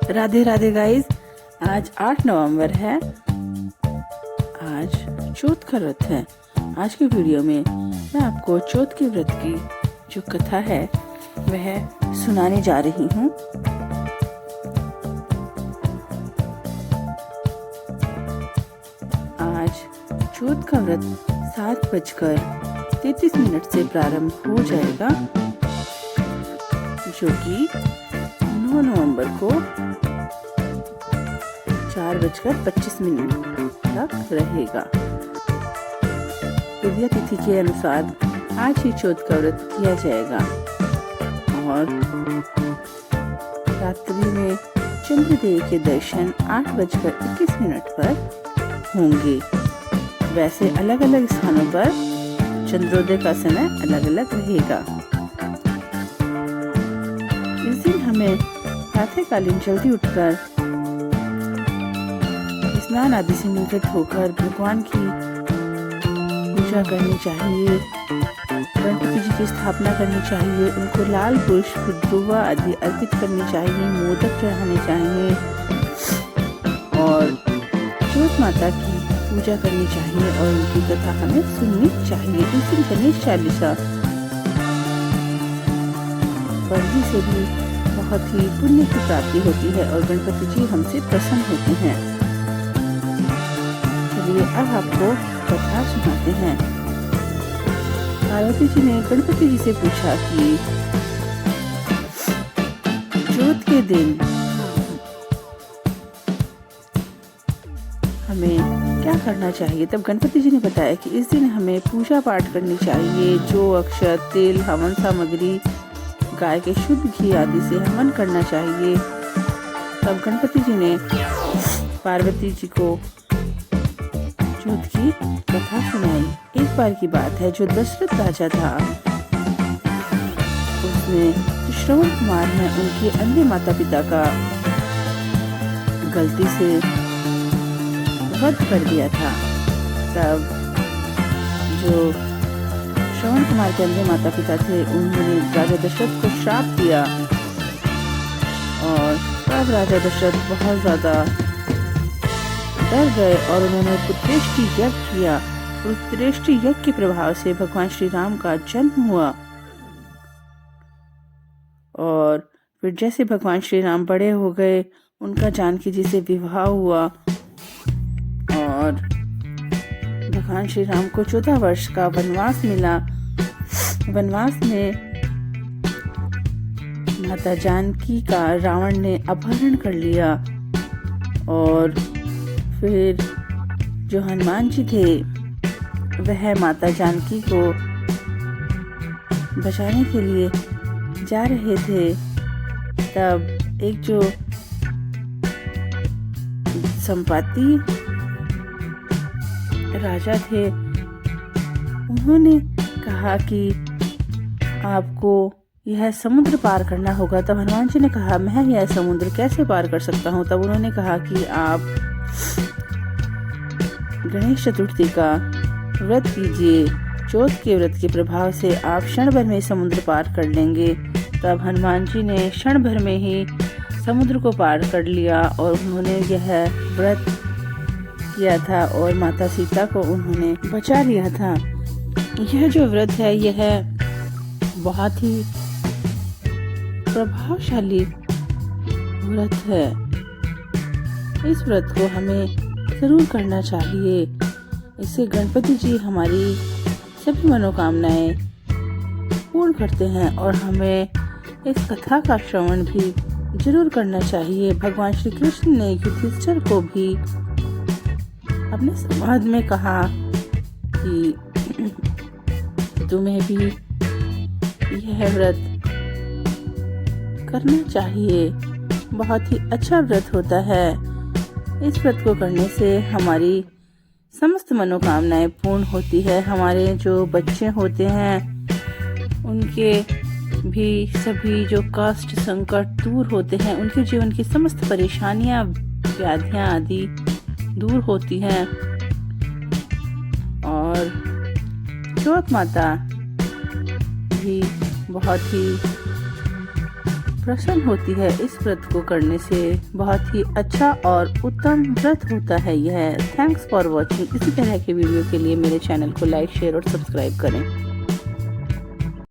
Radhe Radhe guys. आज 8 नवंबर है। आज चौथ का व्रत है। आज की वीडियो में मैं आपको चौथ के व्रत की जो कथा है वह सुनाने जा रही हूँ। आज चौथ का व्रत 7:33 से प्रारंभ हो जाएगा, जो कि 9 नवंबर को 4:25 तक रहेगा। उदय तिथि के अनुसार आज ही चौथ का व्रत किया जाएगा और रात्रि में चंद्रदेव के दर्शन 8:21 पर होंगे। वैसे अलग अलग स्थानों पर चंद्रोदय का समय अलग अलग रहेगा। इस दिन हमें प्रातःकालीन जल्दी उठकर स्नान आदि से निवृत्त होकर भगवान की पूजा करनी चाहिए, गणपति जी की स्थापना करनी चाहिए, उनको लाल पुष्प दुआ आदि अर्पित करनी चाहिए, मोदक चढ़ाने चाहिए और चौथ माता की पूजा करनी चाहिए और उनकी कथा हमें सुननी चाहिए। इस दिन गणेश चालीसा पढ़ने से भी बहुत ही पुण्य की प्राप्ति होती है और गणपति जी हमसे प्रसन्न होते हैं। चलिए अब आपको कथा सुनाते हैं। पार्वती जी ने गणपति जी से पूछा कि चौथ के दिन हमें क्या करना चाहिए। तब गणपति जी ने बताया कि इस दिन हमें पूजा पाठ करनी चाहिए, जो अक्षत, तेल, हवन सामग्री, गाय के शुद्ध घी आदि से हवन करना चाहिए। तब गणपति जी ने पार्वती जी को चौथ की कथा सुनाई। एक बार की बात है, जो दशरथ राजा था, उसने श्रवण कुमार है उनके अन्य माता पिता का गलती से वध कर दिया था। तब जो श्रवण कुमार के अन्य माता पिता थे, उन्होंने राजा दशरथ को श्राप दिया और तब राजा दशरथ बहुत ज्यादा डर गए और उन्होंने पुत्रेष्टि यज्ञ किया। पुत्रेष्टि यज्ञ के प्रभाव से भगवान श्री राम का जन्म हुआ और फिर जैसे भगवान श्री राम बड़े हो गए, उनका जानकी जी से विवाह हुआ और भगवान श्री राम को 14 वर्ष का वनवास मिला। वनवास में माता जानकी का रावण ने अपहरण कर लिया और फिर जो हनुमान जी थे वह माता जानकी को बचाने के लिए जा रहे थे। तब एक जो संपाति राजा थे, उन्होंने कहा कि आपको यह समुद्र पार करना होगा। तब हनुमान जी ने कहा, मैं यह समुद्र कैसे पार कर सकता हूँ। तब उन्होंने कहा कि आप गणेश चतुर्थी का व्रत कीजिए, चौथ के व्रत के प्रभाव से आप क्षण भर में समुद्र पार कर लेंगे। तब हनुमान जी ने क्षण भर में ही समुद्र को पार कर लिया और उन्होंने यह व्रत किया था और माता सीता को उन्होंने बचा लिया था। यह जो व्रत है यह बहुत ही प्रभावशाली व्रत है। इस व्रत को हमें जरूर करना चाहिए। इससे गणपति जी हमारी सभी मनोकामनाएं पूर्ण करते हैं और हमें इस कथा का श्रवण भी जरूर करना चाहिए। भगवान श्री कृष्ण ने युधिष्ठिर को भी अपने संवाद में कहा कि तुम्हें भी यह व्रत करना चाहिए। बहुत ही अच्छा व्रत होता है। इस व्रत को करने से हमारी समस्त मनोकामनाएं पूर्ण होती है। हमारे जो बच्चे होते हैं उनके भी सभी जो कष्ट संकट दूर होते हैं, उनके जीवन की समस्त परेशानियां, व्याधियां आदि दूर होती हैं। और चौथ माता भी बहुत ही प्रसन्न होती है। इस व्रत को करने से बहुत ही अच्छा और उत्तम व्रत होता है यह। Thanks for watching. इसी तरह के वीडियो के लिए मेरे चैनल को लाइक, शेयर और सब्सक्राइब करें।